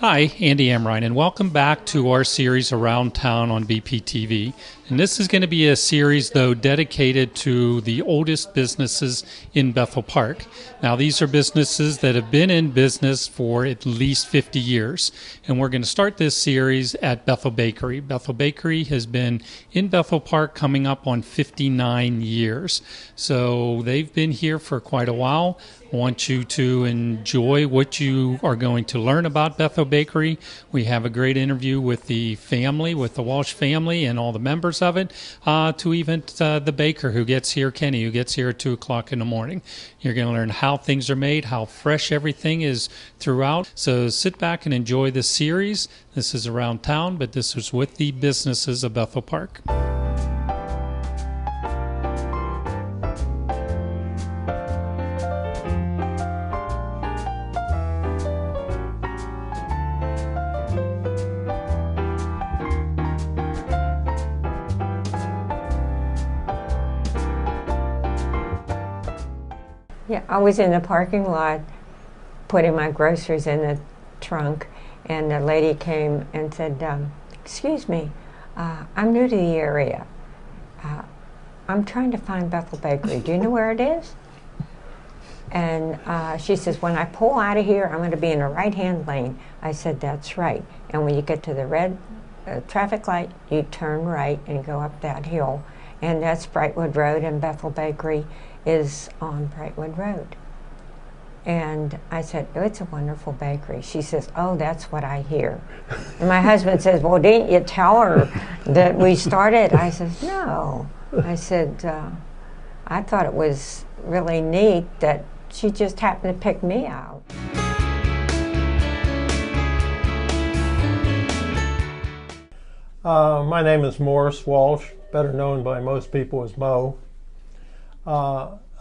Hi, Andy Amrine, and welcome back to our series Around Town on BPTV. And this is going to be a series, though, dedicated to the oldest businesses in Bethel Park. Now, these are businesses that have been in business for at least 50 years. And we're going to start this series at Bethel Bakery. Bethel Bakery has been in Bethel Park coming up on 59 years. So they've been here for quite a while. I want you to enjoy what you are going to learn about Bethel Bakery. We have a great interview with the family, with the Walsh family and all the members of it, to even the baker who gets here, Kenny, who gets here at 2 o'clock in the morning. You're going to learn how things are made, how fresh everything is throughout. So sit back and enjoy this series. This is Around Town, but this is with the businesses of Bethel Park. Yeah, I was in the parking lot putting my groceries in the trunk, and a lady came and said, excuse me, I'm new to the area. I'm trying to find Bethel Bakery. Do you know where it is? And she says, when I pull out of here, I'm going to be in a right-hand lane. I said, that's right. And when you get to the red traffic light, you turn right and go up that hill. And that's Brightwood Road, and Bethel Bakery is on Brightwood Road. And I said, oh, it's a wonderful bakery. She says, oh, that's what I hear. And my husband says, well, didn't you tell her that we started? I said, no. I said, I thought it was really neat that she just happened to pick me out. My name is Morris Walsh, better known by most people as Mo.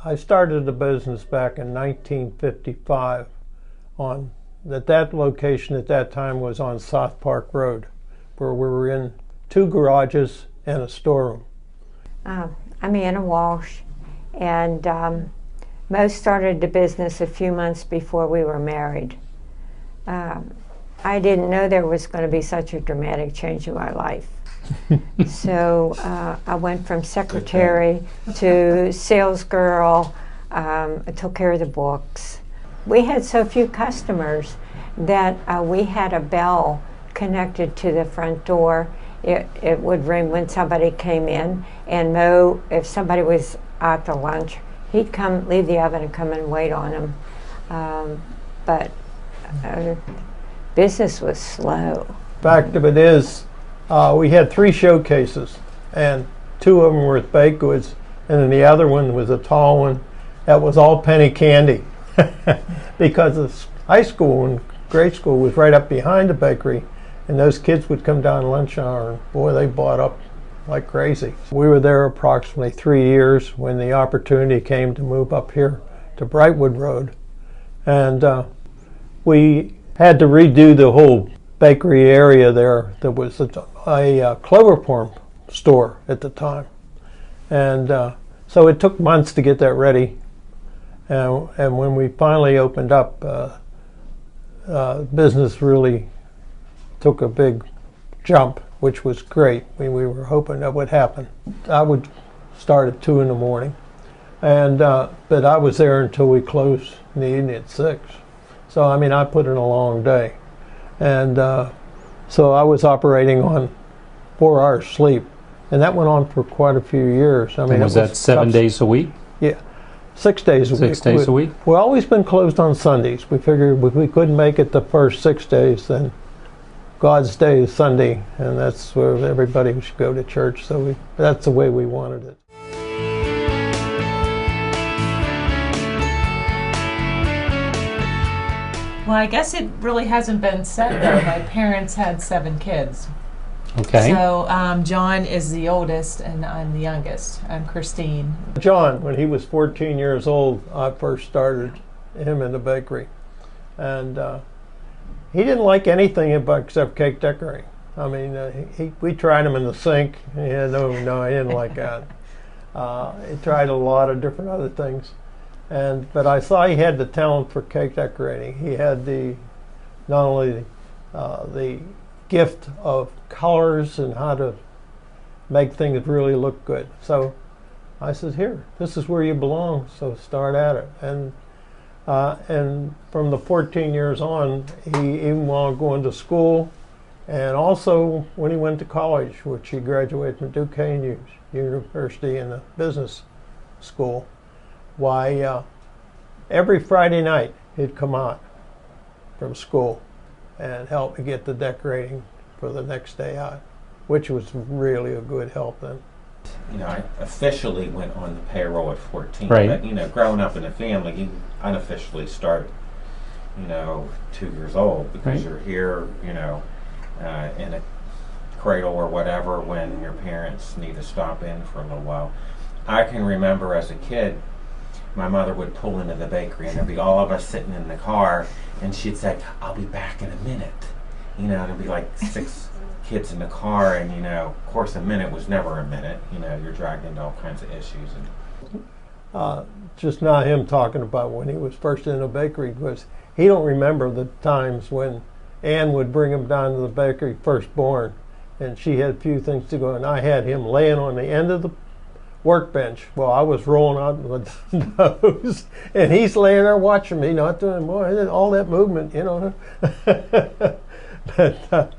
I started the business back in 1955 that location at that time was on South Park Road, where we were in 2 garages and a storeroom. I'm Anna Walsh, and Mo started the business a few months before we were married. I didn't know there was going to be such a dramatic change in my life. So I went from secretary to sales girl. I took care of the books. We had so few customers that we had a bell connected to the front door. It would ring when somebody came in, and Mo, if somebody was out to lunch, he'd come, leave the oven and come and wait on them. But business was slow. Fact of it is, we had 3 showcases, and 2 of them were with baked goods, and then the other one was a tall one that was all penny candy, because the high school and grade school was right up behind the bakery, and those kids would come down lunch hour, and boy, they bought up like crazy. We were there approximately 3 years when the opportunity came to move up here to Brightwood Road, and we had to redo the whole bakery area there. There was a chloroform store at the time, and so it took months to get that ready, and when we finally opened up, business really took a big jump, which was great. We were hoping that would happen. I would start at 2 in the morning, and but I was there until we closed in the evening at 6. So I mean, I put in a long day. And so I was operating on 4 hours sleep, and that went on for quite a few years. I mean, and was that 7 days a week? Yeah, 6 days a week. 6 days a week? We've always been closed on Sundays. We figured if we couldn't make it the first 6 days, then God's day is Sunday, and that's where everybody should go to church. So that's the way we wanted it. Well, I guess it really hasn't been said, though. My parents had 7 kids. Okay. So John is the oldest, and I'm the youngest. I'm Christine. John, when he was 14 years old, I first started him in the bakery. And he didn't like anything except cake decorating. I mean, we tried him in the sink. Yeah, no, I didn't like that. He tried a lot of different other things. But I saw he had the talent for cake decorating. He had not only the gift of colors and how to make things really look good. So I said, here, this is where you belong, so start at it. And from the 14 years on, he, even while going to school, and also when he went to college, which he graduated from Duquesne University in the business school, why every Friday night he'd come out from school and help me get the decorating for the next day out, which was really a good help then. You know, I officially went on the payroll at 14. Right. But, you know, growing up in a family, you unofficially start, 2 years old because Right. you're here, in a cradle or whatever when your parents need to stop in for a little while. I can remember as a kid, my mother would pull into the bakery and there'd be all of us sitting in the car and she'd say, I'll be back in a minute. There'd be like 6 kids in the car and, of course a minute was never a minute. You're dragged into all kinds of issues. Just not him talking about when he was first in the bakery, because he don't remember the times when Ann would bring him down to the bakery firstborn and she had a few things to go, and I had him laying on the end of the workbench while I was rolling out with those, and he's laying there watching me, not doing all that movement, But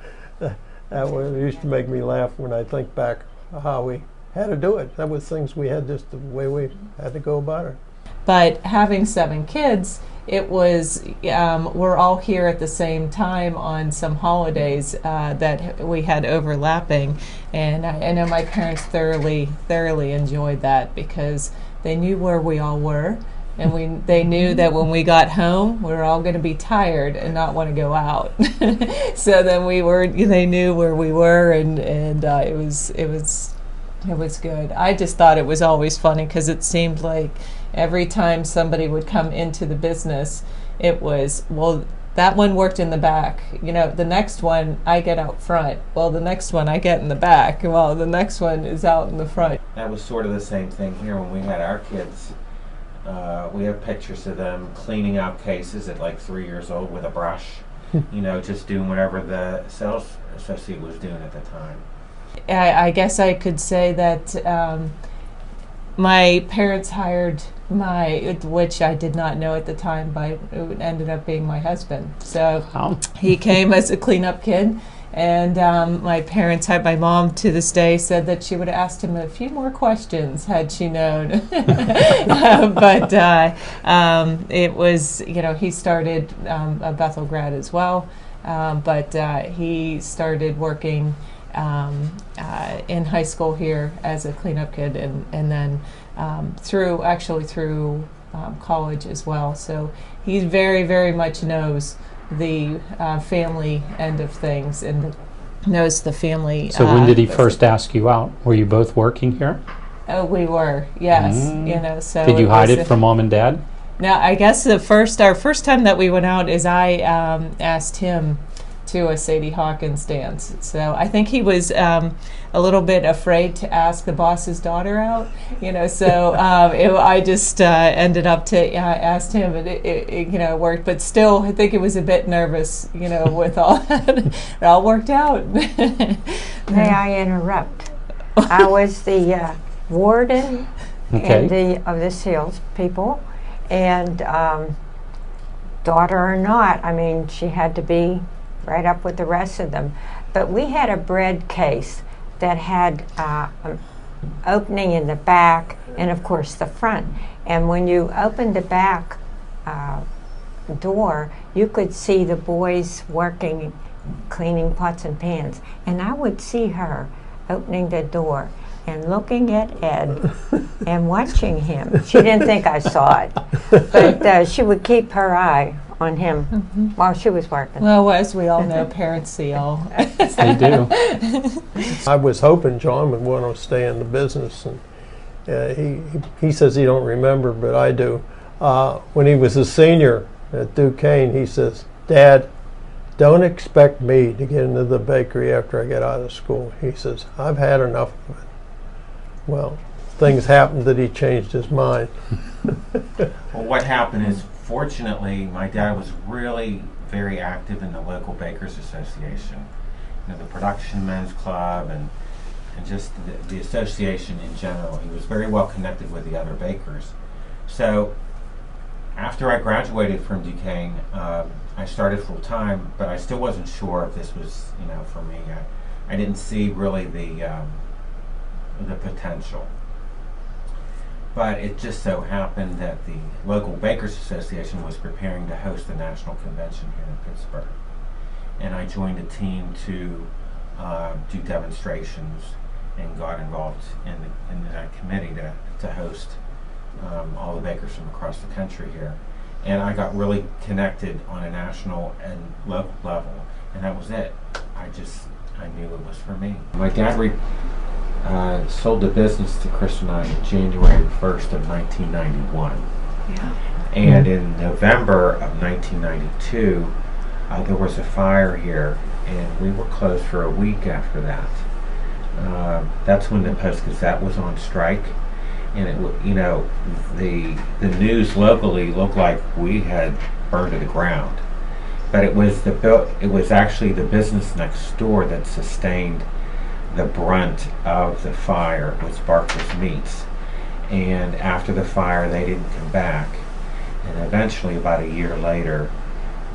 that used to make me laugh when I think back how we had to do it. That was things we had, just the way we had to go about it. But having 7 kids, it was, we're all here at the same time on some holidays that we had overlapping. And I know my parents thoroughly enjoyed that because they knew where we all were. And they knew that when we got home, we were all going to be tired and not want to go out. So then they knew where we were, and it was good. I just thought it was always funny because it seemed like every time somebody would come into the business, it was, well, that one worked in the back. The next one I get out front. Well, the next one I get in the back. Well, the next one is out in the front. That was sort of the same thing here when we had our kids. We have pictures of them cleaning out cases at like 3 years old with a brush, just doing whatever the sales associate was doing at the time. I guess I could say that my parents hired which I did not know at the time, but it ended up being my husband. So Wow. he came as a cleanup kid. And my parents had, my mom to this day said that she would have asked him a few more questions had she known. But it was, he started at Bethel grad as well, but he started working in high school here as a cleanup kid, and then through college as well. So he very, very much knows the family end of things and knows the family. So when did he first ask you out? Were you both working here? We were, yes. So Did you hide was it from mom and dad? Now, I guess our first time that we went out is I asked him to a Sadie Hawkins dance. So I think he was a little bit afraid to ask the boss's daughter out, So I just ended up to asked him, and it worked. But still, I think it was a bit nervous, with all that. It all worked out. May I interrupt? I was the warden Okay. of the sales people, and daughter or not, I mean, she had to be right up with the rest of them. But we had a bread case that had an opening in the back and, of course, the front. And when you opened the back door, you could see the boys working, cleaning pots and pans. And I would see her opening the door and looking at Ed and watching him. She didn't think I saw it, but she would keep her eye on him while she was working. Well, as we all know, parents see all. They do. I was hoping John would want to stay in the business, and he says he don't remember, but I do. When he was a senior at Duquesne, he says, "Dad, don't expect me to get into the bakery after I get out of school." He says, "I've had enough of it." Well, things happened that he changed his mind. Well, what happened is, fortunately, my dad was really very active in the local Bakers Association, the Production Men's Club, and just the association in general. He was very well connected with the other bakers. So after I graduated from Duquesne, I started full time, but I still wasn't sure if this was, for me. I didn't see really the potential. But it just so happened that the local Bakers Association was preparing to host a national convention here in Pittsburgh. And I joined a team to do demonstrations and got involved in that committee to host all the bakers from across the country here. And I got really connected on a national and local level, and that was it. I knew it was for me. My dad sold the business to Chris and I in January 1st of 1991. Yeah. And in November of 1992, there was a fire here, and we were closed for a week after that. That's when the Post-Gazette was on strike, and the news locally looked like we had burned to the ground. But it was actually the business next door that sustained the brunt of the fire, was Barker's Meats. And after the fire, they didn't come back. And eventually, about a year later,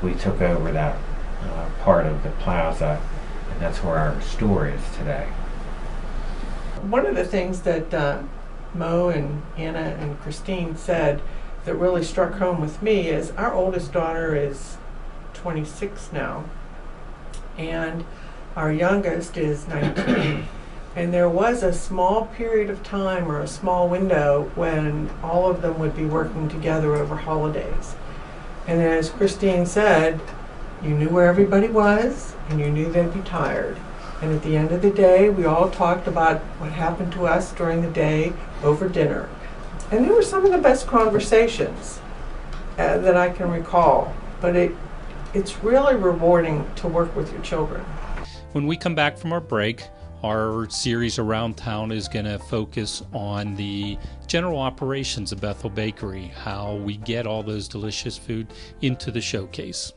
we took over that part of the plaza, and that's where our store is today. One of the things that Mo and Anna and Christine said that really struck home with me is our oldest daughter is 26 now, and our youngest is 19. And there was a small period of time, or a small window, when all of them would be working together over holidays. And as Christine said, you knew where everybody was, and you knew they'd be tired. And at the end of the day, we all talked about what happened to us during the day over dinner. And they were some of the best conversations that I can recall. But it's really rewarding to work with your children. When we come back from our break, our series Around Town is going to focus on the general operations of Bethel Bakery, how we get all those delicious food into the showcase.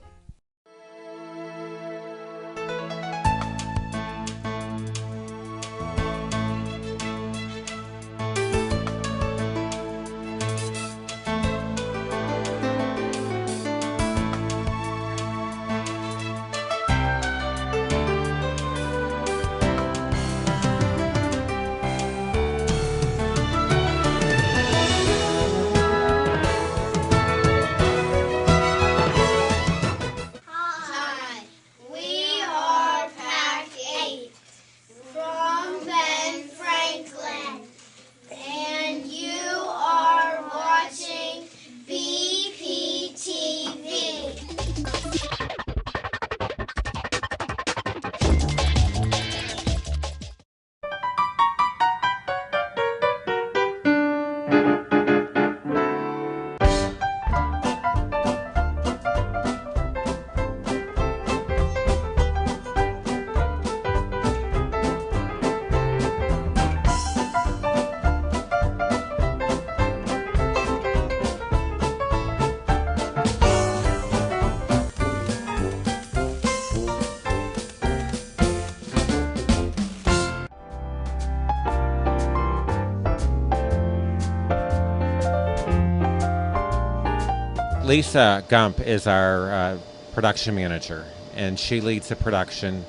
Lisa Gump is our production manager, and she leads the production,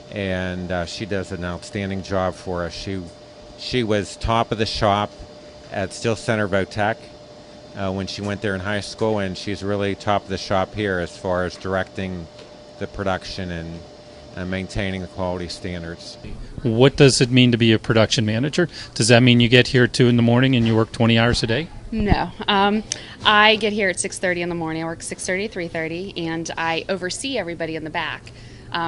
and she does an outstanding job for us. She was top of the shop at Steel Center Votech when she went there in high school, and she's really top of the shop here as far as directing the production and maintaining the quality standards. What does it mean to be a production manager? Does that mean you get here at 2 in the morning and you work 20 hours a day? No. I get here at 6:30 in the morning. I work 6:30 to 3:30, and I oversee everybody in the back,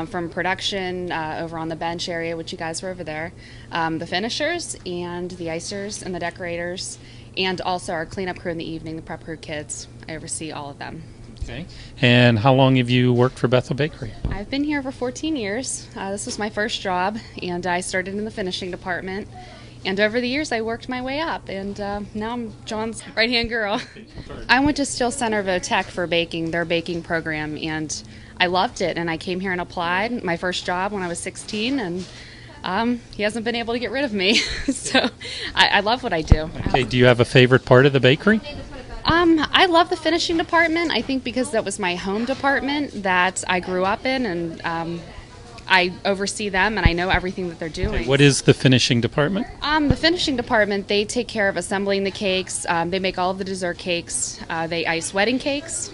from production over on the bench area, which you guys were over there, the finishers and the icers and the decorators, and also our cleanup crew in the evening, the prep crew kids. I oversee all of them. Okay. And how long have you worked for Bethel Bakery? I've been here for 14 years. This was my first job, and I started in the finishing department. And over the years, I worked my way up, and now I'm John's right-hand girl. I went to Steel Centerville Tech for baking, their baking program, and I loved it. And I came here and applied my first job when I was 16, and he hasn't been able to get rid of me. So I love what I do. Okay, do you have a favorite part of the bakery? I love the finishing department. I think because that was my home department that I grew up in, and I oversee them, and I know everything that they're doing. What is the finishing department? The finishing department, they take care of assembling the cakes. They make all of the dessert cakes. They ice wedding cakes.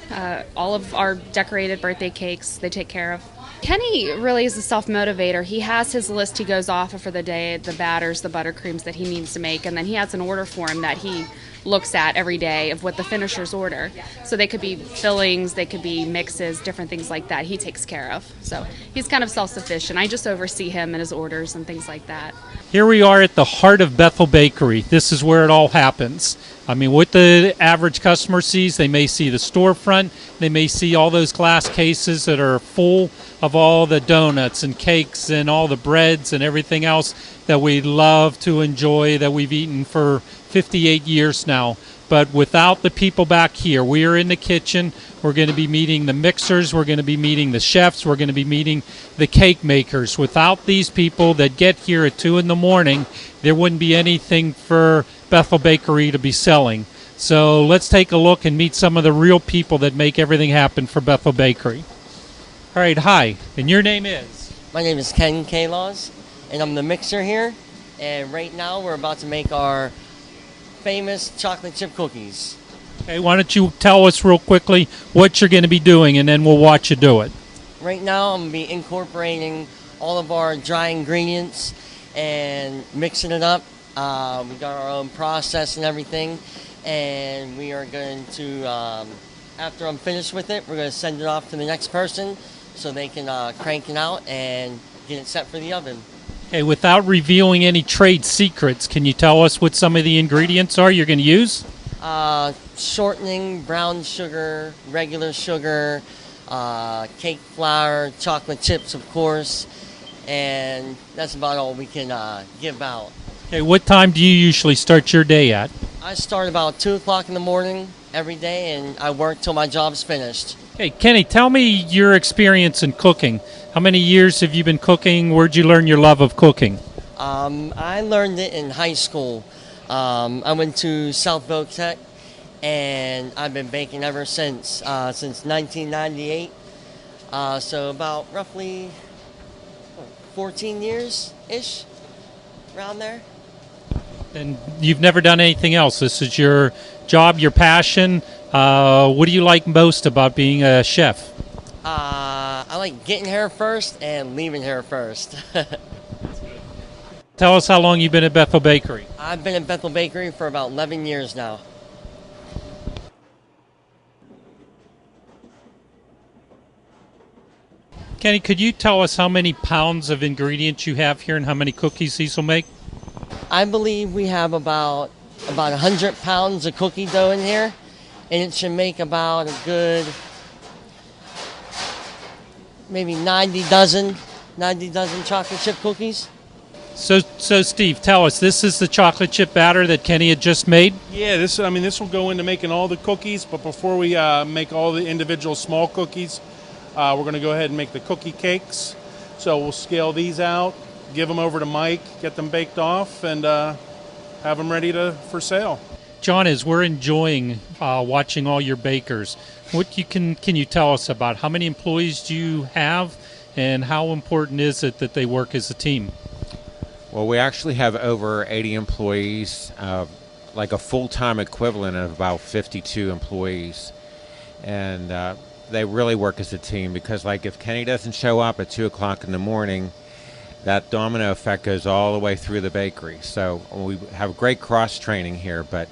All of our decorated birthday cakes they take care of. Kenny really is a self-motivator. He has his list he goes off of for the day, the batters, the buttercreams that he needs to make, and then he has an order form that he looks at every day of what the finishers order. So they could be fillings, they could be mixes, different things like that he takes care of. So he's kind of self-sufficient. I just oversee him and his orders and things like that. Here we are at the heart of Bethel Bakery. This is where it all happens. I mean, what the average customer sees, they may see the storefront, they may see all those glass cases that are full of all the donuts and cakes and all the breads and everything else that we love to enjoy, that we've eaten for 58 years now. But without the people back here, we are in the kitchen. We're going to be meeting the mixers. We're going to be meeting the chefs. We're going to be meeting the cake makers. Without these people that get here at 2 in the morning, there wouldn't be anything for Bethel Bakery to be selling. So let's take a look and meet some of the real people that make everything happen for Bethel Bakery. All right, hi. And your name is? My name is Ken Kalaws, and I'm the mixer here. And right now we're about to make our famous chocolate chip cookies. Okay, why don't you tell us real quickly what you're going to be doing, and then we'll watch you do it. Right now I'm going to be incorporating all of our dry ingredients and mixing it up. We got our own process and everything, and we are going to, after I'm finished with it, we're going to send it off to the next person so they can crank it out and get it set for the oven. Okay, without revealing any trade secrets, can you tell us what some of the ingredients are you're going to use? Shortening, brown sugar, regular sugar, cake flour, chocolate chips, of course, and that's about all we can give out. Okay, what time do you usually start your day at? I start about 2 o'clock in the morning every day, and I work till my job's finished. Hey, Kenny, tell me your experience in cooking. How many years have you been cooking? Where'd you learn your love of cooking? I learned it in high school. I went to Southville Tech, and I've been baking ever since 1998. So about roughly 14 years-ish, around there. And you've never done anything else. This is your job, your passion. What do you like most about being a chef? I like getting here first and leaving here first. Tell us how long you've been at Bethel Bakery. I've been at Bethel Bakery for about 11 years now. Kenny, could you tell us how many pounds of ingredients you have here and how many cookies these will make? I believe we have about 100 pounds of cookie dough in here, and it should make about a good maybe 90 dozen chocolate chip cookies. So Steve, tell us, this is the chocolate chip batter that Kenny had just made? Yeah, this will go into making all the cookies, but before we make all the individual small cookies, we're going to go ahead and make the cookie cakes. So we'll scale these out, give them over to Mike, get them baked off, and have them ready for sale. John, as we're enjoying watching all your bakers, what can you tell us about how many employees do you have, and how important is it that they work as a team? Well, we actually have over 80 employees, like a full-time equivalent of about 52 employees. And they really work as a team because, like, if Kenny doesn't show up at 2 o'clock in the morning, that domino effect goes all the way through the bakery. So we have great cross-training here, but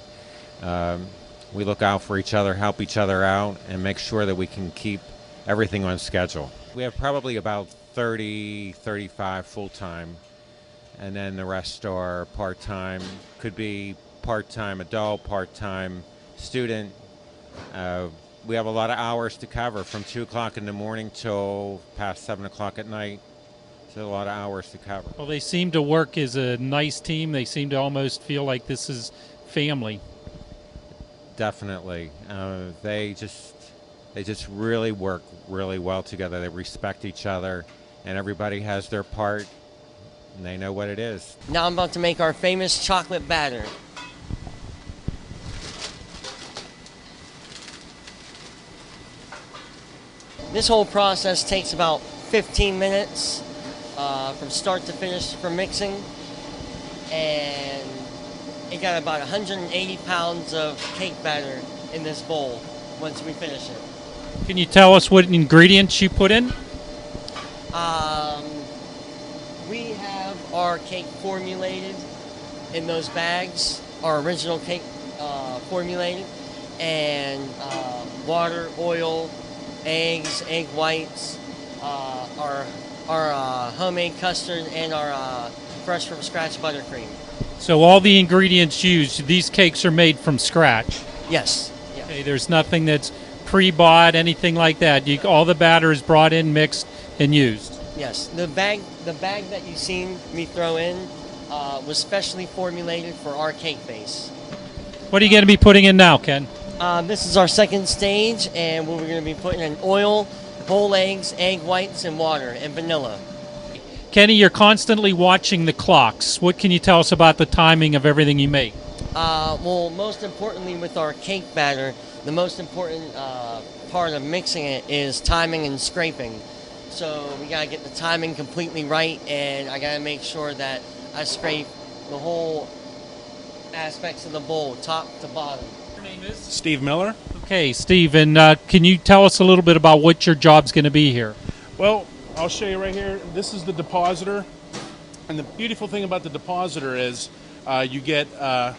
we look out for each other, help each other out, and make sure that we can keep everything on schedule. We have probably about 30, 35 full-time, and then the rest are part-time. Could be part-time adult, part-time student. We have a lot of hours to cover from 2 o'clock in the morning till past 7 o'clock at night. It's a lot of hours to cover. Well, they seem to work as a nice team. They seem to almost feel like this is family. Definitely. They just really work really well together. They respect each other, and everybody has their part, and they know what it is. Now I'm about to make our famous chocolate batter. This whole process takes about 15 minutes from start to finish for mixing, and it got about 180 pounds of cake batter in this bowl once we finish it. Can you tell us what ingredients you put in? We have our cake formulated in those bags, our original cake formulated, and water, oil, eggs, egg whites, our homemade custard, and our fresh from scratch buttercream. So all the ingredients used, these cakes are made from scratch. Yes. Yeah. Okay, there's nothing that's pre-bought, anything like that. All the batter is brought in, mixed, and used. Yes. The bag that you've seen me throw in was specially formulated for our cake base. What are you going to be putting in now, Ken? This is our second stage, and we're going to be putting in oil, whole eggs, egg whites, and water, and vanilla. Kenny, you're constantly watching the clocks. What can you tell us about the timing of everything you make? Well, most importantly with our cake batter, the most important part of mixing it is timing and scraping. So we got to get the timing completely right, and I got to make sure that I scrape the whole aspects of the bowl, top to bottom. Your name is? Steve Miller. Okay, Steve, and can you tell us a little bit about what your job's going to be here? Well, I'll show you right here. This is the depositor, and the beautiful thing about the depositor is you get a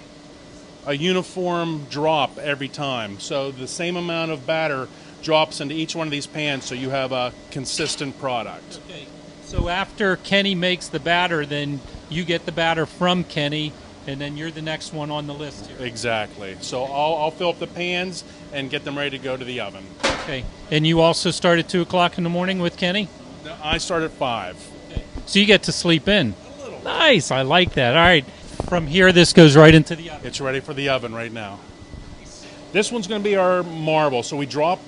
uniform drop every time. So the same amount of batter drops into each one of these pans, so you have a consistent product. Okay, so after Kenny makes the batter, then you get the batter from Kenny, and then you're the next one on the list here. Exactly. So I'll fill up the pans and get them ready to go to the oven. Okay, and you also start at 2 o'clock in the morning with Kenny? I start at 5. Okay. So you get to sleep in. Nice, I like that. All right, from here this goes right into the oven. It's ready for the oven right now. This one's going to be our marble. So we drop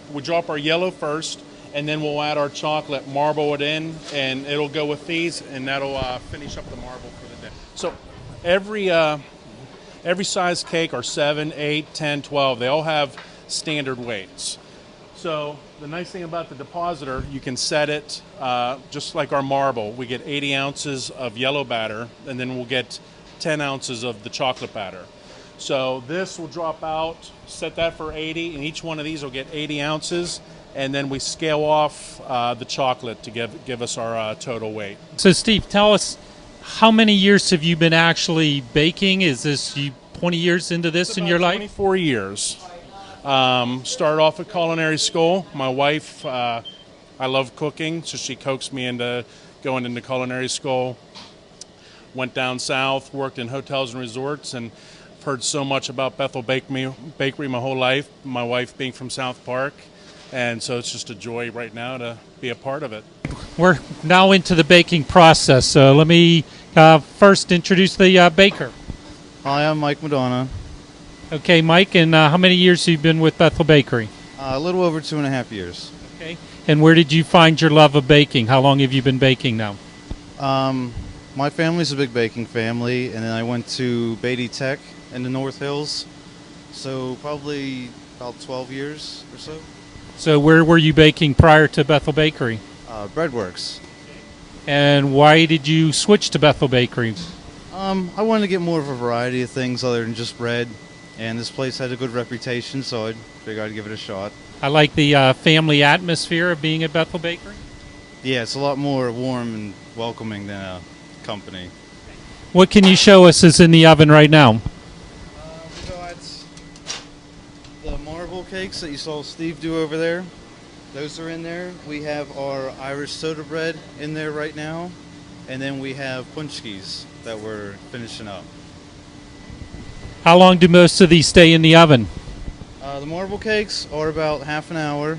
our yellow first, and then we'll add our chocolate, marble it in, and it'll go with these, and that'll finish up the marble for the day. So every size cake are 7, 8, 10, 12. They all have standard weights. So the nice thing about the depositor, you can set it just like our marble. We get 80 ounces of yellow batter, and then we'll get 10 ounces of the chocolate batter. So this will drop out, set that for 80, and each one of these will get 80 ounces, and then we scale off the chocolate to give us our total weight. So Steve, tell us, how many years have you been actually baking? Is this 20 years into this in your life? 24 years. Started off at culinary school. My wife, I love cooking, so she coaxed me into going into culinary school. Went down south, worked in hotels and resorts, and I've heard so much about Bethel Bakery my whole life, my wife being from South Park, and so it's just a joy right now to be a part of it. We're now into the baking process, so let me first introduce the baker. Hi, I'm Mike Madonna. Okay, Mike, and how many years have you been with Bethel Bakery? A little over 2.5 years. Okay, and where did you find your love of baking? How long have you been baking now? My family's a big baking family, and then I went to Beatty Tech in the North Hills, so probably about 12 years or so. So where were you baking prior to Bethel Bakery? Breadworks. And why did you switch to Bethel Bakery? I wanted to get more of a variety of things other than just bread, and this place had a good reputation, so I figured I'd give it a shot. I like the family atmosphere of being at Bethel Bakery. Yeah, it's a lot more warm and welcoming than a company. What can you show us is in the oven right now? We got the marble cakes that you saw Steve do over there. Those are in there. We have our Irish soda bread in there right now. And then we have punchkis that we're finishing up. How long do most of these stay in the oven? The marble cakes are about half an hour.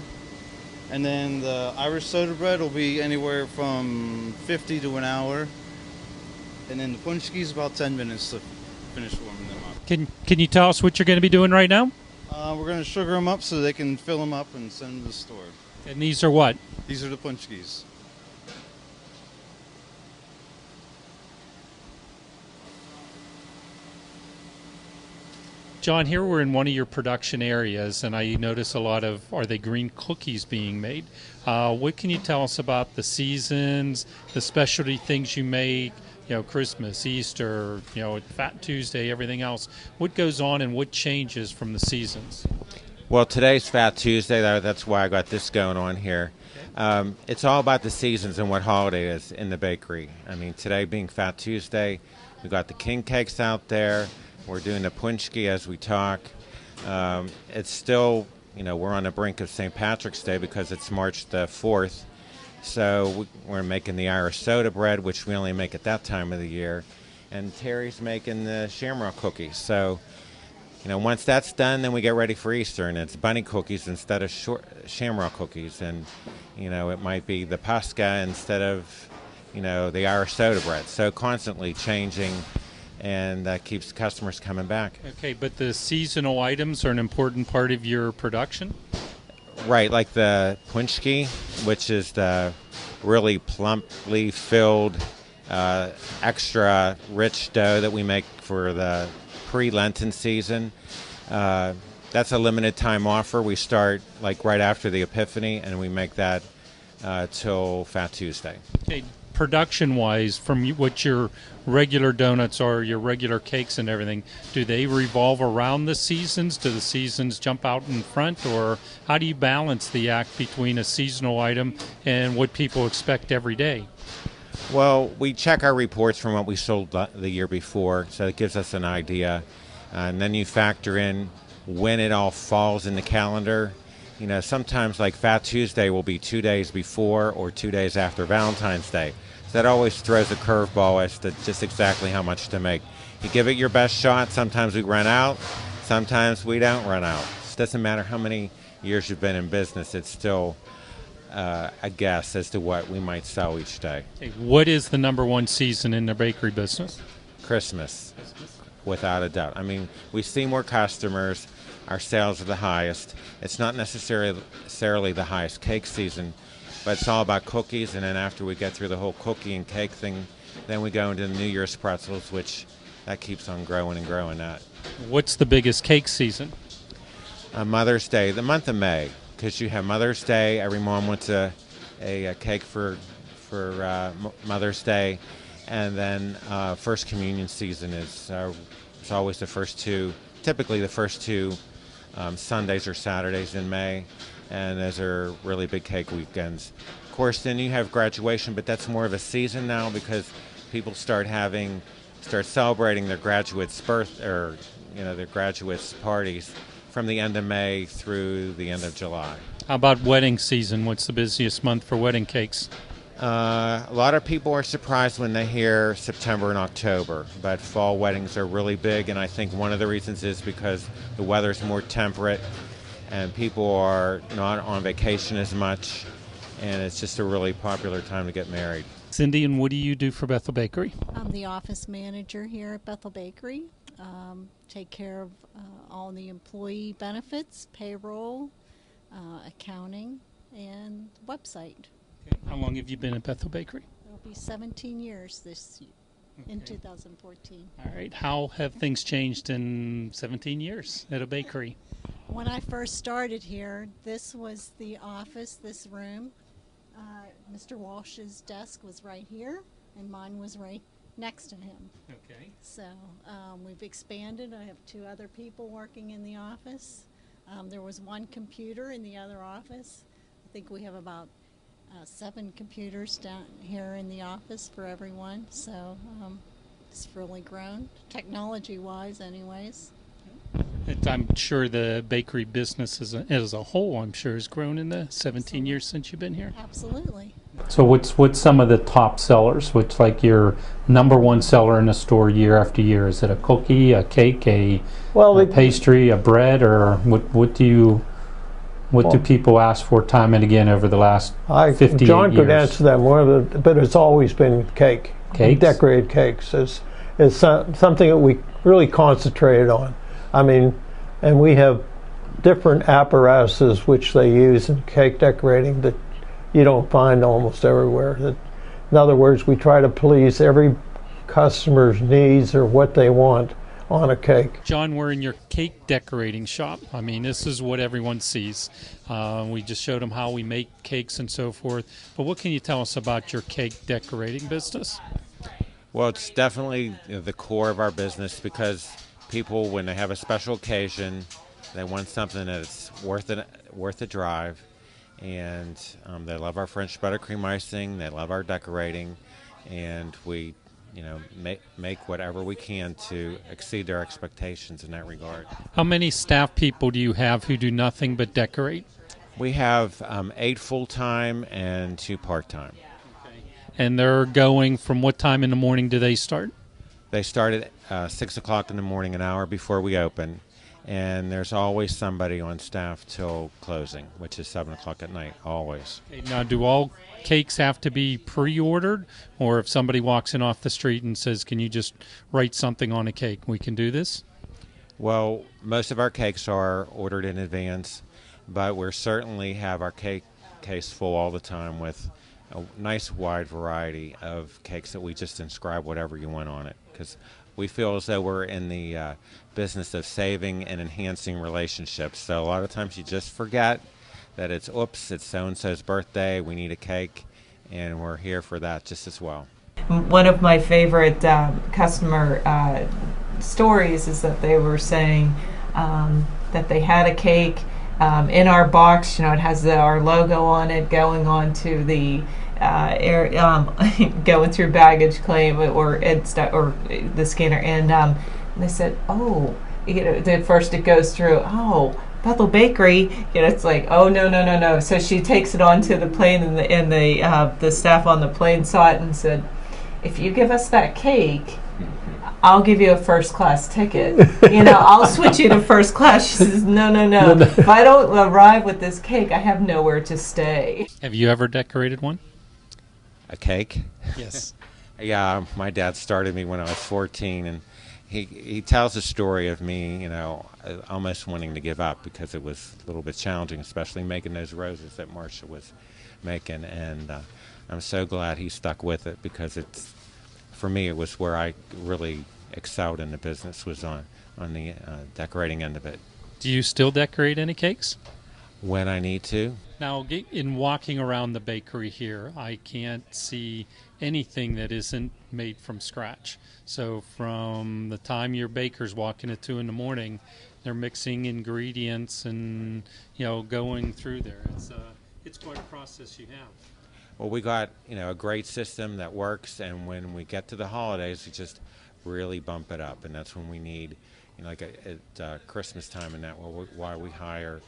And then the Irish soda bread will be anywhere from 50 to an hour. And then the punchkis about 10 minutes to finish warming them up. Can you tell us what you're going to be doing right now? We're going to sugar them up so they can fill them up and send them to the store. And these are what? These are the punchkis. John, here we're in one of your production areas, and I notice a lot of, are they green cookies being made? What can you tell us about the seasons, the specialty things you make, Christmas, Easter, Fat Tuesday, everything else? What goes on and what changes from the seasons? Well, today's Fat Tuesday. That's why I got this going on here. It's all about the seasons and what holiday it is in the bakery. I mean, today being Fat Tuesday, we got the king cakes out there. We're doing the punchki as we talk. It's still, we're on the brink of St. Patrick's Day because it's March the 4th. So we're making the Irish soda bread, which we only make at that time of the year. And Terry's making the shamrock cookies. So, once that's done, then we get ready for Easter. And it's bunny cookies instead of shamrock cookies. And, it might be the Pascha instead of, the Irish soda bread. So constantly changing. And that keeps customers coming back. Okay, but the seasonal items are an important part of your production? Right, like the punchki, which is the really plumply filled, extra rich dough that we make for the pre-Lenten season. That's a limited time offer. We start right after the Epiphany, and we make that till Fat Tuesday. Okay. Production-wise, from what your regular donuts are, your regular cakes and everything, do they revolve around the seasons? Do the seasons jump out in front? Or how do you balance the act between a seasonal item and what people expect every day? Well, we check our reports from what we sold the year before, so it gives us an idea. And then you factor in when it all falls in the calendar. Sometimes like Fat Tuesday will be 2 days before or 2 days after Valentine's Day. So that always throws a curveball as to just exactly how much to make. You give it your best shot. Sometimes we run out. Sometimes we don't run out. It doesn't matter how many years you've been in business. It's still a guess as to what we might sell each day. Okay. What is the number one season in the bakery business? Christmas, without a doubt. I mean, we see more customers. Our sales are the highest. It's not necessarily the highest cake season, but it's all about cookies. And then after we get through the whole cookie and cake thing, then we go into the New Year's pretzels, which that keeps on growing and growing. What's the biggest cake season? Mother's Day, the month of May, because you have Mother's Day. Every mom wants a cake for Mother's Day, and then First Communion season is it's always the first two. Typically, the first two Sundays or Saturdays in May, and those are really big cake weekends. Of course, then you have graduation, but that's more of a season now because people start celebrating their graduates' their graduates' parties from the end of May through the end of July. How about wedding season? What's the busiest month for wedding cakes? A lot of people are surprised when they hear September and October, but fall weddings are really big, and I think one of the reasons is because the weather's more temperate and people are not on vacation as much, and it's just a really popular time to get married. Cindy, and what do you do for Bethel Bakery? I'm the office manager here at Bethel Bakery. Take care of all the employee benefits, payroll, accounting, and website. Okay. How long have you been at Bethel Bakery? It'll be 17 years this year, in 2014. All right. How have things changed in 17 years at a bakery? When I first started here, this was the office, this room. Mr. Walsh's desk was right here, and mine was right next to him. Okay. So we've expanded. I have 2 other people working in the office. There was 1 computer in the other office. I think we have about 7 computers down here in the office for everyone. So it's really grown, technology-wise anyways. I'm sure the bakery business as a whole, I'm sure, has grown in the 17 years since you've been here. Absolutely. So what's some of the top sellers? What's like your number one seller in the store year after year? Is it a cookie, a cake, a pastry, a bread, or what do you What do people ask for time and again over the last 58 John years? could answer that more, but it's always been cake. Cakes? Decorated cakes is something that we really concentrated on. I mean, and we have different apparatuses which they use in cake decorating that you don't find almost everywhere. In other words, we try to please every customer's needs or what they want on a cake. John, we're in your cake decorating shop. I mean, this is what everyone sees. We just showed them how we make cakes and so forth. But what can you tell us about your cake decorating business? Well, it's definitely the core of our business because people, when they have a special occasion, they want something that's worth a drive. And they love our French buttercream icing. They love our decorating. And we make whatever we can to exceed their expectations in that regard. How many staff people do you have who do nothing but decorate? We have 8 full-time and 2 part-time. And they're going from what time in the morning do they start? They start at 6 o'clock in the morning, an hour before we open. And there's always somebody on staff till closing, which is 7 o'clock at night, always. Okay, now, do all cakes have to be pre-ordered? Or if somebody walks in off the street and says, can you just write something on a cake, we can do this? Well, most of our cakes are ordered in advance, but we certainly have our cake case full all the time with a nice wide variety of cakes that we just inscribe whatever you want on it, because we feel as though we're in the business of saving and enhancing relationships. So a lot of times you just forget that it's so-and-so's birthday, we need a cake, and we're here for that just as well. One of my favorite customer stories is that they were saying that they had a cake in our box. It has our logo on it, going on to the going through baggage claim or the scanner, and they said, "Oh, at first it goes through. Oh, Bethel Bakery." It's like, "Oh no." So she takes it onto the plane, and the staff on the plane saw it and said, "If you give us that cake, I'll give you a first class ticket. I'll switch you to first class." She says, No. If I don't arrive with this cake, I have nowhere to stay. Have you ever decorated one? A cake? Yes. Yeah, my dad started me when I was 14, and he tells a story of me, almost wanting to give up because it was a little bit challenging, especially making those roses that Marcia was making. And I'm so glad he stuck with it because for me, it was where I really excelled in the business, was on the decorating end of it. Do you still decorate any cakes? When I need to. Now, in walking around the bakery here, I can't see anything that isn't made from scratch. So from the time your bakers walk in at 2 in the morning, they're mixing ingredients and going through there. It's quite a process you have. Well, we got a great system that works, and when we get to the holidays, we just really bump it up, and that's when we need, like at Christmas time, and why we hire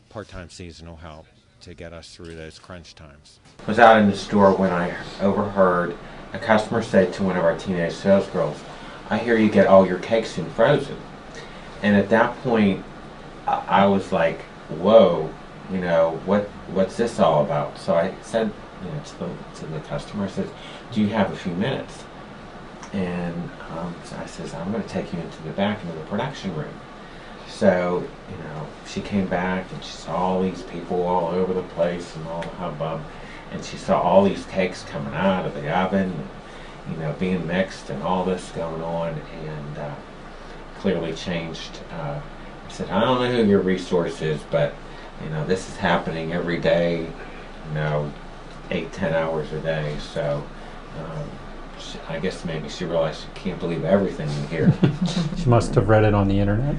part-time seasonal help to get us through those crunch times. I was out in the store when I overheard a customer say to one of our teenage sales girls, "I hear you get all your cakes in frozen." And at that point, I was like, "Whoa, what's this all about?" So I said, to the customer, I said, "Do you have a few minutes?" And so I says, "I'm going to take you into the back into the production room." So, she came back and she saw all these people all over the place and all the hubbub, and she saw all these cakes coming out of the oven, and, being mixed and all this going on, and clearly changed. I said, "I don't know who your resource is, but this is happening every day, 8-10 hours a day." So I guess maybe she realized she can't believe everything in here. She must have read it on the internet.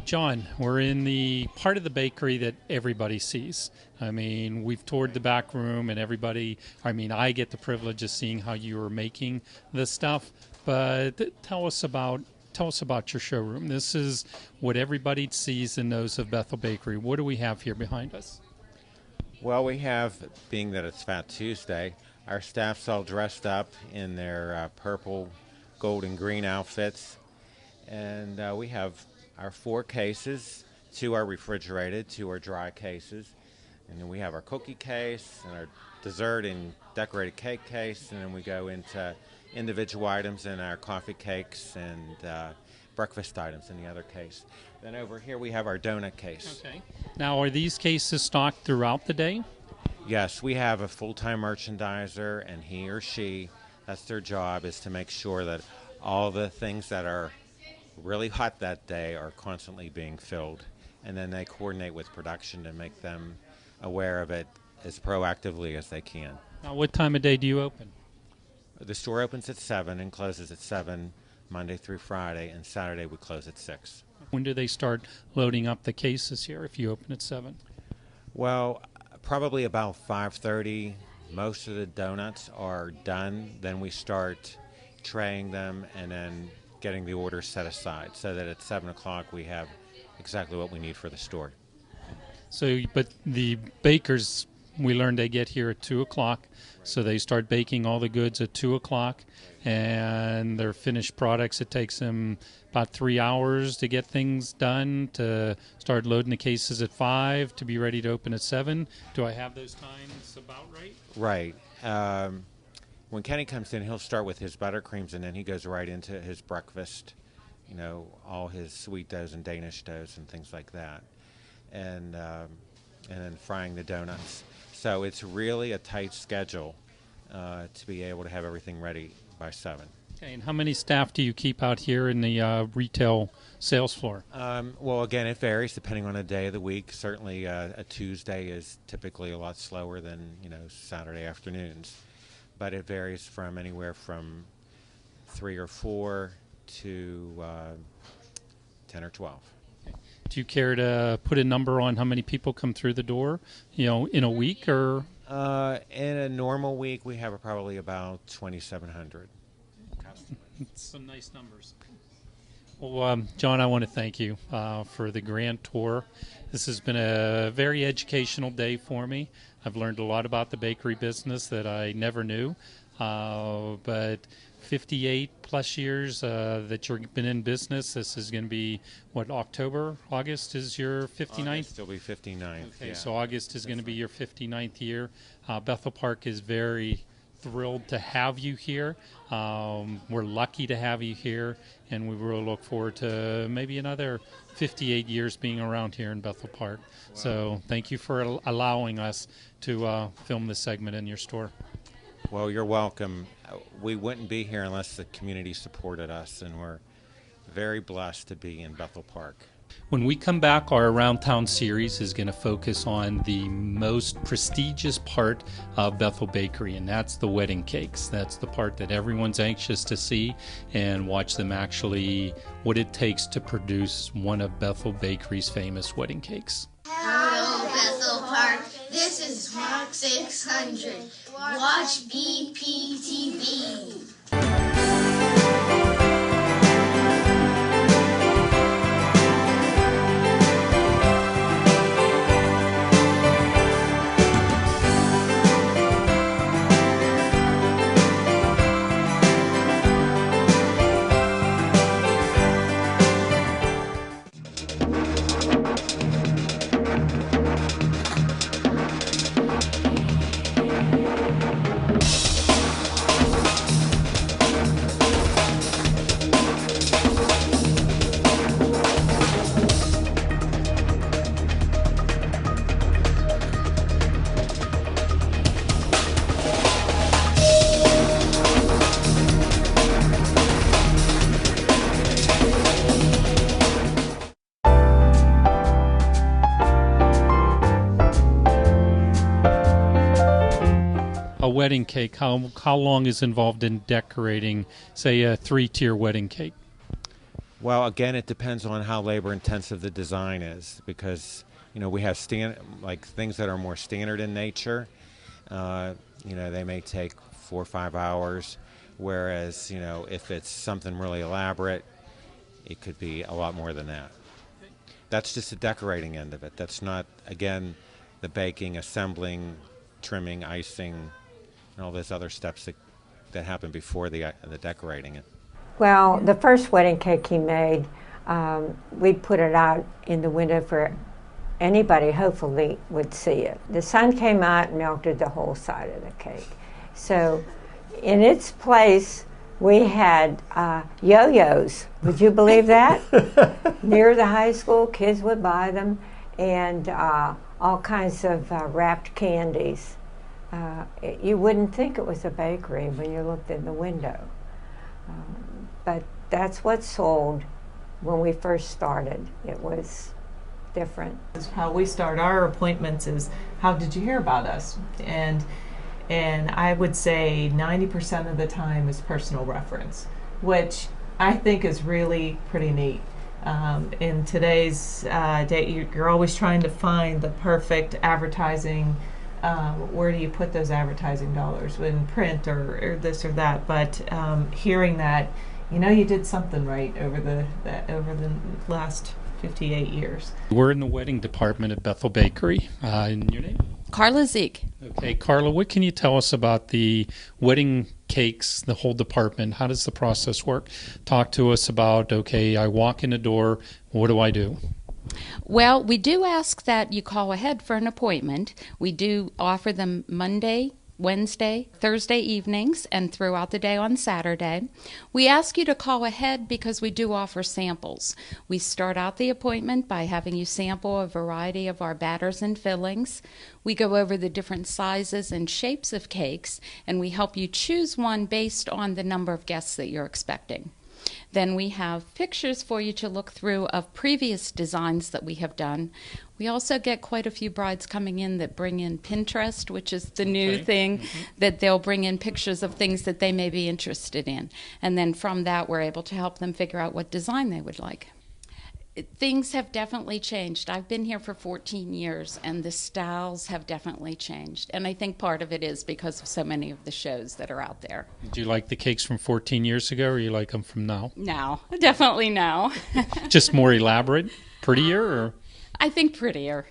John, we're in the part of the bakery that everybody sees. I mean, we've toured the back room, and I get the privilege of seeing how you are making this stuff. But tell us about your showroom. This is what everybody sees and knows of Bethel Bakery. What do we have here behind us? Well, we have, being that it's Fat Tuesday, our staff's all dressed up in their purple, gold, and green outfits. And we have our 4 cases. 2 are refrigerated, 2 are dry cases. And then we have our cookie case and our dessert and decorated cake case. And then we go into individual items in our coffee cakes and breakfast items in the other case. Then over here we have our donut case. Okay. Now, are these cases stocked throughout the day? Yes, we have a full-time merchandiser, and he or she, that's their job, is to make sure that all the things that are really hot that day are constantly being filled. And then they coordinate with production to make them aware of it as proactively as they can. Now, what time of day do you open? The store opens at 7 and closes at 7 Monday through Friday, and Saturday we close at 6. When do they start loading up the cases here if you open at 7? Well, probably about 5:30. Most of the donuts are done. Then we start traying them and then getting the orders set aside so that at 7 o'clock we have exactly what we need for the store. So, but the bakers, we learned they get here at 2 o'clock, so they start baking all the goods at 2 o'clock, and their finished products, it takes them about 3 hours to get things done, to start loading the cases at 5, to be ready to open at 7. Do I have those times about right? Right. When Kenny comes in, he'll start with his buttercreams, and then he goes right into his breakfast, you know, all his sweet doughs and Danish doughs and things like that, and then frying the donuts. So it's really a tight schedule to be able to have everything ready by 7. Okay, and how many staff do you keep out here in the retail sales floor? Well, again, it varies depending on the day of the week. Certainly a Tuesday is typically a lot slower than, you know, Saturday afternoons. But it varies from anywhere from 3 or 4 to 10 or 12. Do you care to put a number on how many people come through the door, you know, in a week? Or in a normal week, we have probably about 2,700 customers. Some nice numbers. Well, John, I want to thank you for the grand tour. This has been a very educational day for me. I've learned a lot about the bakery business that I never knew. But 58 plus years that you've been in business, this is going to be, what, August is your 59th? August will be 59th. Okay, yeah. so August is going to be your 59th year. Bethel Park is very thrilled to have you here. We're lucky to have you here, and we really look forward to maybe another 58 years being around here in Bethel Park. Wow. So thank you for allowing us to film this segment in your store. Well, you're welcome. We wouldn't be here unless the community supported us, and we're very blessed to be in Bethel Park. When we come back, our Around Town series is going to focus on the most prestigious part of Bethel Bakery, and that's the wedding cakes. That's the part that everyone's anxious to see and watch them actually what it takes to produce one of Bethel Bakery's famous wedding cakes. Hello, Bethel Park. This is Rock 600. Watch BPTV. Wedding cake, how long is involved in decorating, say, a 3-tier wedding cake? Well, again, it depends on how labor intensive the design is, because, you know, we have like things that are more standard in nature. You know, they may take 4 or 5 hours, whereas, you know, if it's something really elaborate, it could be a lot more than that. That's just the decorating end of it. That's not, again, the baking, assembling, trimming, icing, and all those other steps that happen before the decorating it. Well, the first wedding cake he made, we'd put it out in the window for anybody, hopefully, would see it. The sun came out and melted the whole side of the cake. So in its place, we had yo-yos. Would you believe that? Near the high school, kids would buy them, and all kinds of wrapped candies. You wouldn't think it was a bakery when you looked in the window. But that's what sold when we first started. It was different. How we start our appointments is, how did you hear about us? And I would say 90% of the time is personal reference, which I think is really pretty neat. In today's day, you're always trying to find the perfect advertising. Where do you put those advertising dollars, in print or this or that? But hearing that, you did something right over the last 58 years. We're in the wedding department at Bethel Bakery. And your name? Carla Zeke. Okay, Carla, what can you tell us about the wedding cakes, the whole department? How does the process work? Talk to us about, okay, I walk in the door, what do I do? Well, we do ask that you call ahead for an appointment. We do offer them Monday, Wednesday, Thursday evenings, and throughout the day on Saturday. We ask you to call ahead because we do offer samples. We start out the appointment by having you sample a variety of our batters and fillings. We go over the different sizes and shapes of cakes, and we help you choose one based on the number of guests that you're expecting. Then we have pictures for you to look through of previous designs that we have done. We also get quite a few brides coming in that bring in Pinterest, which is the new thing, that they'll bring in pictures of things that they may be interested in. And then from that, we're able to help them figure out what design they would like. Things have definitely changed. I've been here for 14 years, and the styles have definitely changed. And I think part of it is because of so many of the shows that are out there. Do you like the cakes from 14 years ago, or you like them from now? Now, definitely now. Just more elaborate, prettier, or? I think prettier.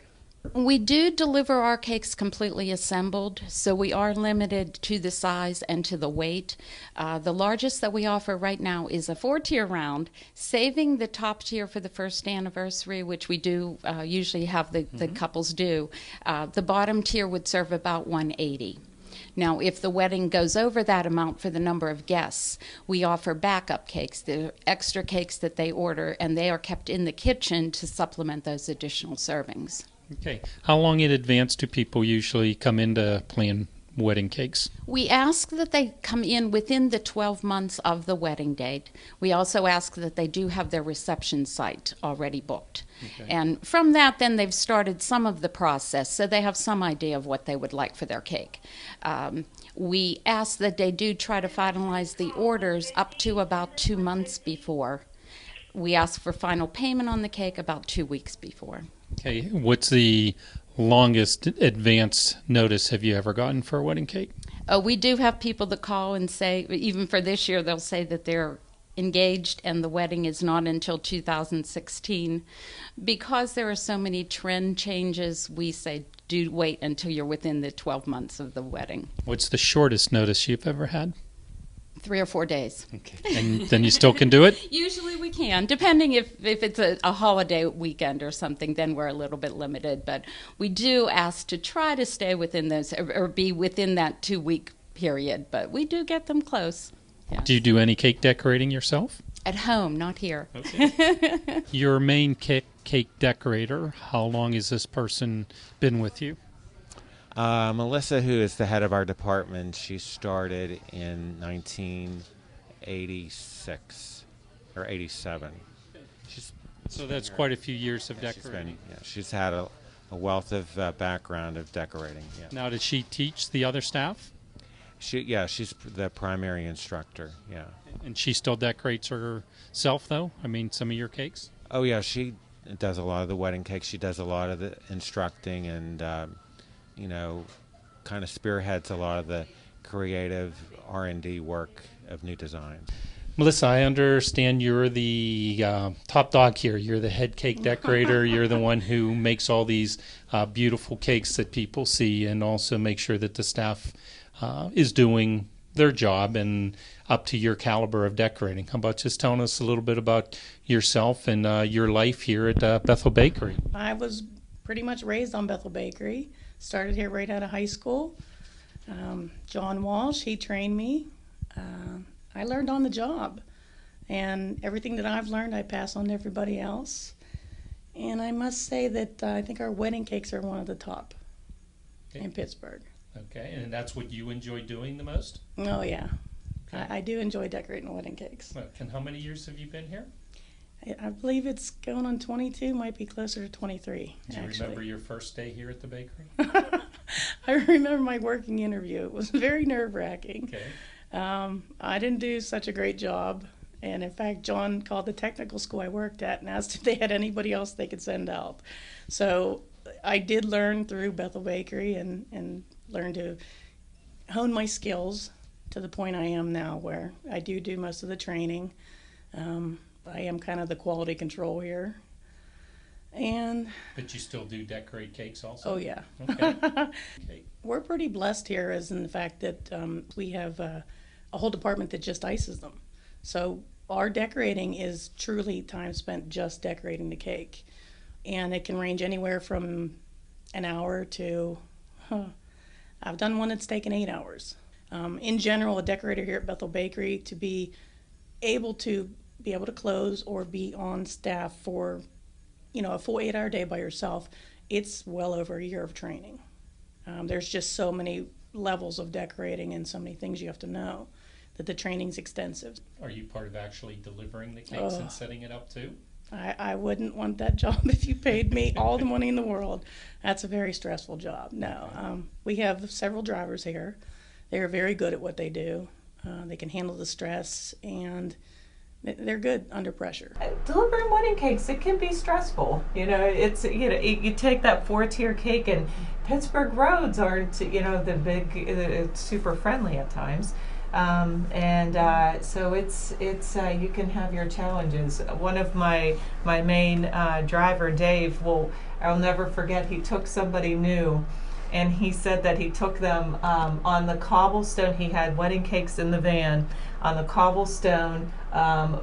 We do deliver our cakes completely assembled, so we are limited to the size and to the weight. The largest that we offer right now is a 4-tier round, saving the top tier for the first anniversary, which we do usually have the couples do. The bottom tier would serve about 180. Now, if the wedding goes over that amount for the number of guests, we offer backup cakes. They're extra cakes that they order, and they are kept in the kitchen to supplement those additional servings. Okay. How long in advance do people usually come in to plan wedding cakes? We ask that they come in within the 12 months of the wedding date. We also ask that they do have their reception site already booked. Okay. And from that, then they've started some of the process, so they have some idea of what they would like for their cake. We ask that they do try to finalize the orders up to about 2 months before. We ask for final payment on the cake about 2 weeks before. Okay, what's the longest advance notice have you ever gotten for a wedding cake? We do have people that call and say, even for this year, they'll say that they're engaged and the wedding is not until 2016. Because there are so many trend changes, we say do wait until you're within the 12 months of the wedding. What's the shortest notice you've ever had? 3 or 4 days. Okay. And then you still can do it? Usually we can, depending if it's a holiday weekend or something, then we're a little bit limited. But we do ask to try to stay within those, or be within that 2-week period. But we do get them close. Yes. Do you do any cake decorating yourself? At home, not here. Okay. Your main cake decorator, how long has this person been with you? Melissa, who is the head of our department, she started in 1986 or 87. So that's quite a few years of decorating. She's had a wealth of background of decorating. Yeah. Now, did she teach the other staff? She's the primary instructor. Yeah. And she still decorates herself, though? I mean, some of your cakes? Oh, yeah. She does a lot of the wedding cakes. She does a lot of the instructing and kind of spearheads a lot of the creative R&D work of new designs. Melissa, I understand you're the top dog here. You're the head cake decorator. You're the one who makes all these beautiful cakes that people see and also make sure that the staff is doing their job and up to your caliber of decorating. How about just telling us a little bit about yourself and your life here at Bethel Bakery? I was pretty much raised on Bethel Bakery. Started here right out of high school. John Walsh, he trained me. I learned on the job. And everything that I've learned, I pass on to everybody else. And I must say that I think our wedding cakes are one of the top in Pittsburgh. Okay, and that's what you enjoy doing the most? Oh, yeah. I do enjoy decorating wedding cakes. And how many years have you been here? I believe it's going on 22, might be closer to 23. Do you remember your first day here at the bakery? I remember my working interview. It was very nerve-wracking. Okay. I didn't do such a great job. And in fact, John called the technical school I worked at and asked if they had anybody else they could send out. So I did learn through Bethel Bakery and learn to hone my skills to the point I am now, where I do most of the training. I am kind of the quality control here. But you still do decorate cakes also? Oh, yeah. Okay. Okay. We're pretty blessed here as in the fact that we have a whole department that just ices them. So our decorating is truly time spent just decorating the cake. And it can range anywhere from an hour to, I've done one that's taken 8 hours. In general, a decorator here at Bethel Bakery, to be able to close or be on staff for, a full 8-hour day by yourself, it's well over a year of training. There's just so many levels of decorating and so many things you have to know that the training's extensive. Are you part of actually delivering the cakes and setting it up too? I wouldn't want that job if you paid me all the money in the world. That's a very stressful job. No, we have several drivers here. They're very good at what they do. They can handle the stress, and they're good under pressure. Delivering wedding cakes, it can be stressful. You take that 4-tier cake, and Pittsburgh roads aren't, the big, super friendly at times. So it's you can have your challenges. One of my main driver, Dave, I'll never forget, he took somebody new, and he said that he took them on the cobblestone. He had wedding cakes in the van on the cobblestone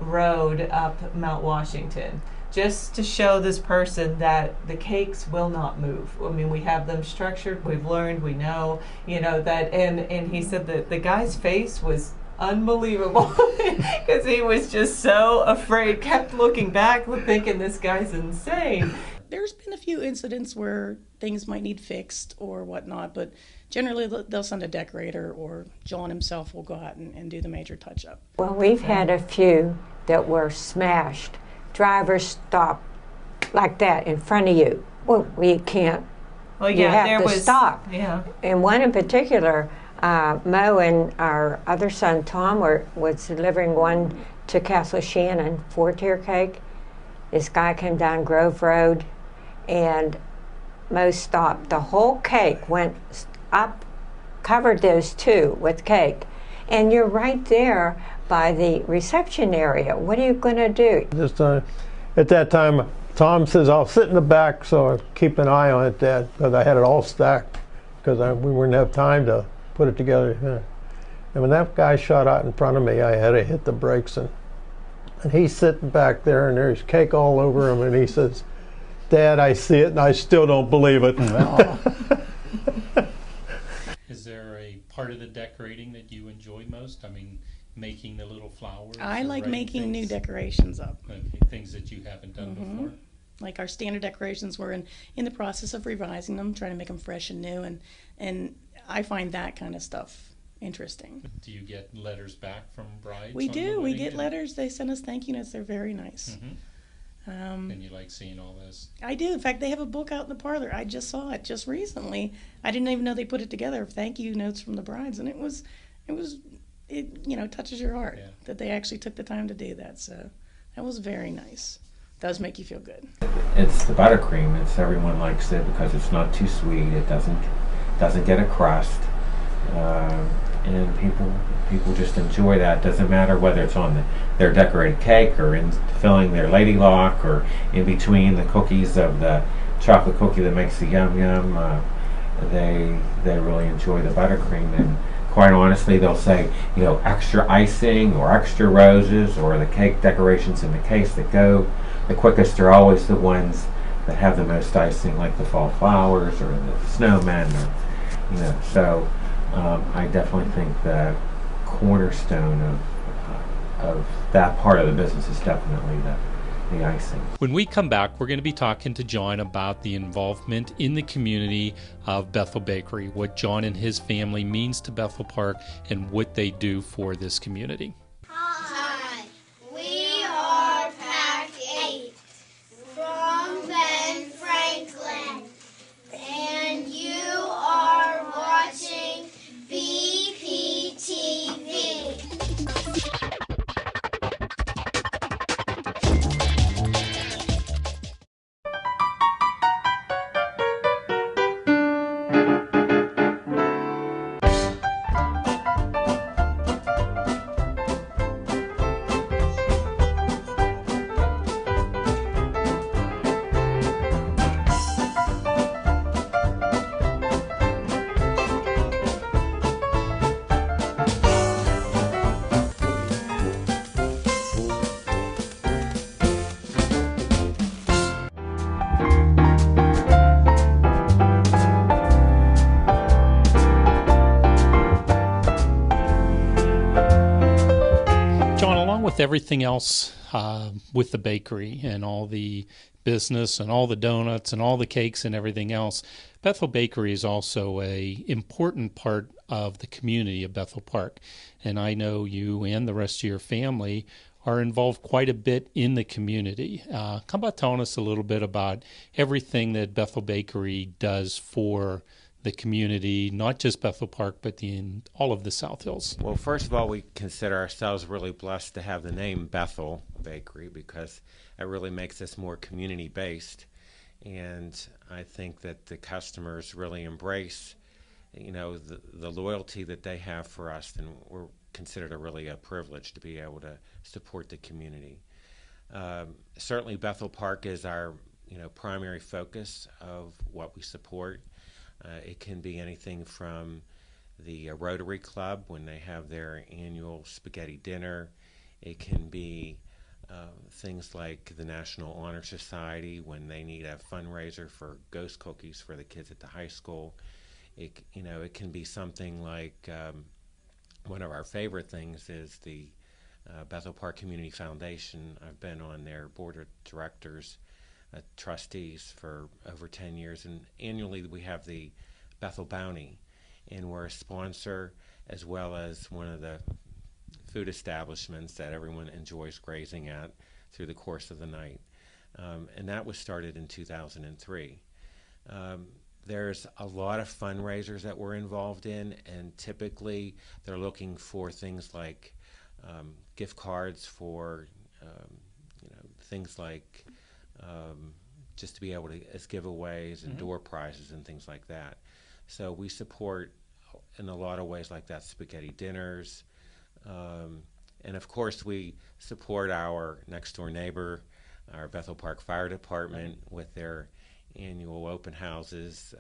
road up Mount Washington, just to show this person that the cakes will not move. I mean, we have them structured, we've learned, we know, that, and he said that the guy's face was unbelievable because he was just so afraid, kept looking back, thinking this guy's insane. There's been a few incidents where things might need fixed or whatnot, but generally they'll send a decorator, or John himself will go out and do the major touch-up. Well, we've had a few that were smashed. Drivers stop like that in front of you. Well, you can't. Well, yeah, you have to stop. Yeah. And one in particular, Mo and our other son Tom was delivering one to Castle Shannon, 4-tier cake. This guy came down Grove Road, and Mo stopped. The whole cake went up, covered those two with cake. And you're right there by the reception area. What are you going to do? Just at that time, Tom says, I'll sit in the back, so I keep an eye on it, Dad, because I had it all stacked, because we wouldn't have time to put it together. And when that guy shot out in front of me, I had to hit the brakes, and he's sitting back there, and there's cake all over him, and he says, Dad, I see it, and I still don't believe it. Is there a part of the decorating that you enjoy most? I mean, making the little flowers? I like making new decorations up. Okay, things that you haven't done before? Like our standard decorations, we're in the process of revising them, trying to make them fresh and new, and I find that kind of stuff interesting. Do you get letters back from brides? We do. We get letters. They send us thank you notes. They're very nice. And you like seeing all this? I do. In fact, they have a book out in the parlor. I just saw it just recently. I didn't even know they put it together. Thank you notes from the brides, and it touches your heart that they actually took the time to do that. So that was very nice. Does make you feel good. It's the buttercream. Everyone likes it because it's not too sweet. It doesn't get a crust, and people just enjoy that. Doesn't matter whether it's on their decorated cake or in filling their lady lock or in between the cookies of the chocolate cookie that makes the yum yum. they really enjoy the buttercream. And quite honestly, they'll say, extra icing or extra roses, or the cake decorations in the case that go the quickest are always the ones that have the most icing, like the fall flowers or the snowmen, or So I definitely think the cornerstone of that part of the business is definitely the icing. When we come back, we're going to be talking to John about the involvement in the community of Bethel Bakery, what John and his family means to Bethel Park, and what they do for this community. Hi, we are Pack 8 from Ben Franklin, and you are watching BPTV. With everything else with the bakery and all the business and all the donuts and all the cakes and everything else, Bethel Bakery is also a important part of the community of Bethel Park. And I know you and the rest of your family are involved quite a bit in the community. How about telling us a little bit about everything that Bethel Bakery does for the community, not just Bethel Park, but in all of the South Hills? Well, first of all, we consider ourselves really blessed to have the name Bethel Bakery, because it really makes us more community-based. And I think that the customers really embrace, the loyalty that they have for us, and we're considered a privilege to be able to support the community. Certainly, Bethel Park is our primary focus of what we support. It can be anything from the Rotary Club when they have their annual spaghetti dinner. It can be things like the National Honor Society when they need a fundraiser for ghost cookies for the kids at the high school. It can be something like one of our favorite things is the Bethel Park Community Foundation. I've been on their board of directors, trustees for over 10 years, and annually we have the Bethel Bounty, and we're a sponsor as well as one of the food establishments that everyone enjoys grazing at through the course of the night. And that was started in 2003. There's a lot of fundraisers that we're involved in, and typically they're looking for things like gift cards for things like just to be able to, as giveaways and door prizes and things like that. So we support in a lot of ways like that, spaghetti dinners. And of course we support our next door neighbor, our Bethel Park Fire Department, with their annual open houses.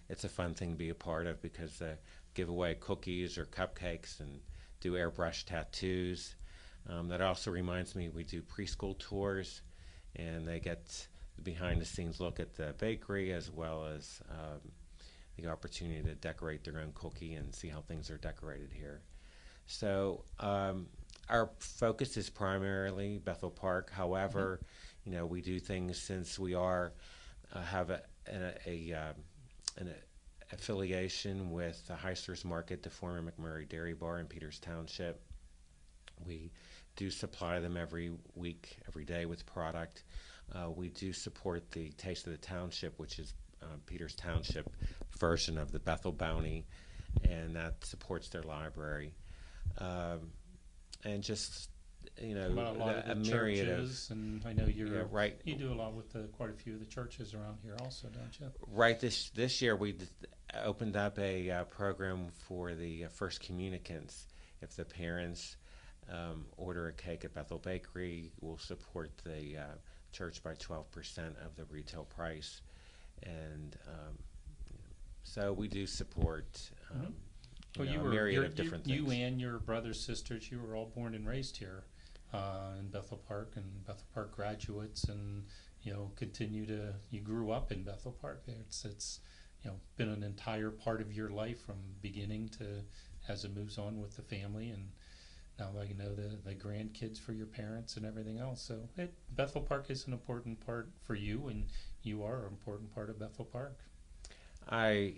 It's a fun thing to be a part of because they give away cookies or cupcakes and do airbrush tattoos. That also reminds me, we do preschool tours, and they get the behind-the-scenes look at the bakery as well as the opportunity to decorate their own cookie and see how things are decorated here. So our focus is primarily Bethel Park. However, we do things since we are have an affiliation with the Heisler's Market, the former McMurray Dairy Bar in Peters Township. We do supply them every week, every day with product. We do support the Taste of the Township, which is Peters Township version of the Bethel Bounty, and that supports their library. And just, About a lot of the myriad churches, and I know you're right. You do a lot with quite a few of the churches around here, also, don't you? Right. This year we opened up a program for the first communicants. If the parents order a cake at Bethel Bakery, we'll support the church by 12% of the retail price, and So we do support Well, a myriad of different things. You and your brothers, sisters, you were all born and raised here in Bethel Park, and Bethel Park graduates, and you grew up in Bethel Park. It's been an entire part of your life from beginning to as it moves on with the family, and now I know the grandkids for your parents and everything else. So Bethel Park is an important part for you, and you are an important part of Bethel Park. I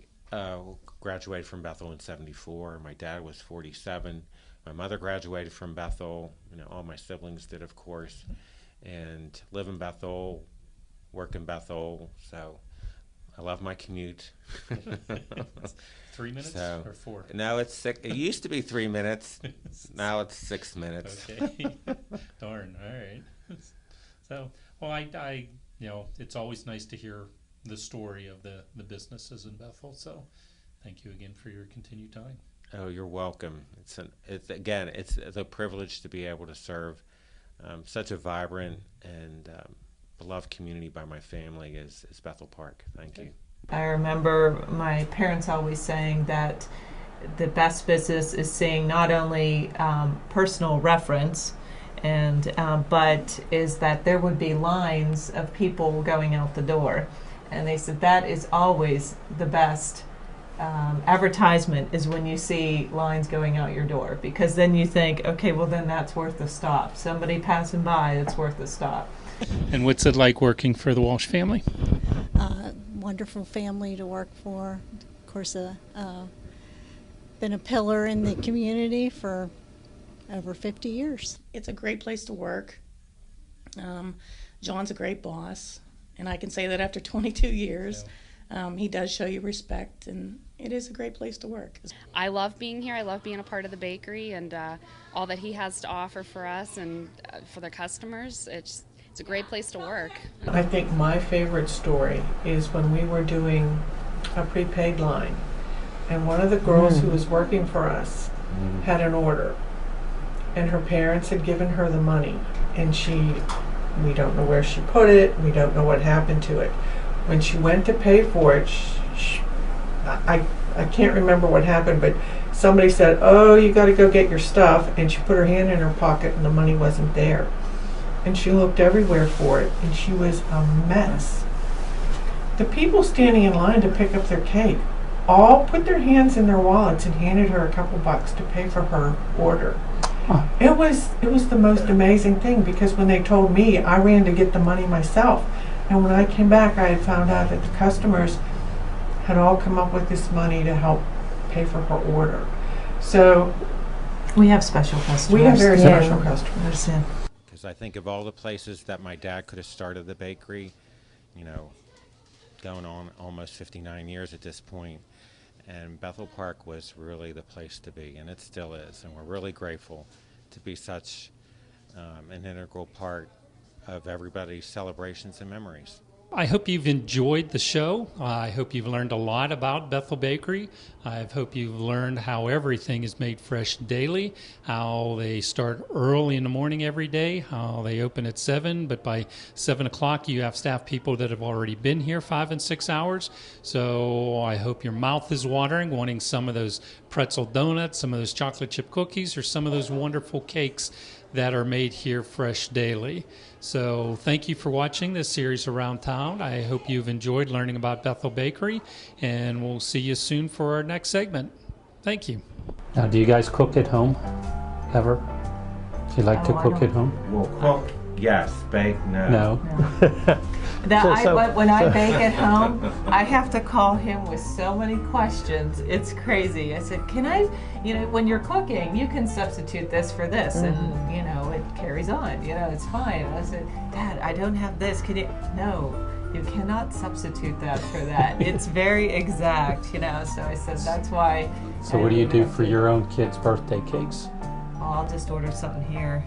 graduated from Bethel in '74. My dad was 47. My mother graduated from Bethel. All my siblings did, of course, and live in Bethel, work in Bethel. So I love my commute. 3 minutes or 4? No, it's 6. It used to be 3 minutes. Now it's 6 minutes. Okay. Darn. All right. So, well, I it's always nice to hear the story of the businesses in Bethel. So, thank you again for your continued time. Oh, you're welcome. It's a privilege to be able to serve such a vibrant and beloved community by my family is Bethel Park. Thank you. I remember my parents always saying that the best business is seeing not only personal reference, but is that there would be lines of people going out the door. And they said that is always the best advertisement, is when you see lines going out your door, because then you think, okay, well then that's worth a stop. Somebody passing by, it's worth a stop. And what's it like working for the Walsh family? Wonderful family to work for. Of course, been a pillar in the community for over 50 years. It's a great place to work. John's a great boss, and I can say that after 22 years. Yeah. He does show you respect, and it is a great place to work. I love being here. I love being a part of the bakery and all that he has to offer for us and for the customers. It's a great place to work. I think my favorite story is when we were doing a prepaid line, and one of the girls who was working for us had an order, and her parents had given her the money, and we don't know where she put it, we don't know what happened to it. When she went to pay for it, I can't remember what happened, but somebody said, "Oh, you got to go get your stuff," and she put her hand in her pocket and the money wasn't there. And she looked everywhere for it, and she was a mess. The people standing in line to pick up their cake all put their hands in their wallets and handed her a couple bucks to pay for her order. Huh. It was the most amazing thing, because when they told me, I ran to get the money myself. And when I came back, I had found out that the customers had all come up with this money to help pay for her order. So we have special customers. We have very special customers. Yeah. I think of all the places that my dad could have started the bakery, going on almost 59 years at this point, and Bethel Park was really the place to be, and it still is, and we're really grateful to be such an integral part of everybody's celebrations and memories. I hope you've enjoyed the show. I hope you've learned a lot about Bethel Bakery. I hope you've learned how everything is made fresh daily, how they start early in the morning every day, how they open at 7, but by 7 o'clock you have staff people that have already been here 5 and 6 hours. So I hope your mouth is watering, wanting some of those pretzel donuts, some of those chocolate chip cookies, or some of those wonderful cakes that are made here fresh daily. So thank you for watching this series Around Town. I hope you've enjoyed learning about Bethel Bakery, and we'll see you soon for our next segment. Thank you. Now, do you guys cook at home, ever? Do you like to cook at home? Well, cook, yes. Bake, no. No. When I bake at home, I have to call him with so many questions. It's crazy. I said, can I, when you're cooking, you can substitute this for this, and, it carries on. It's fine. I said, Dad, I don't have this. Can you? No, you cannot substitute that for that. It's very exact, So I said, that's why. So what do you do for your own kids' birthday cakes? I'll just order something here.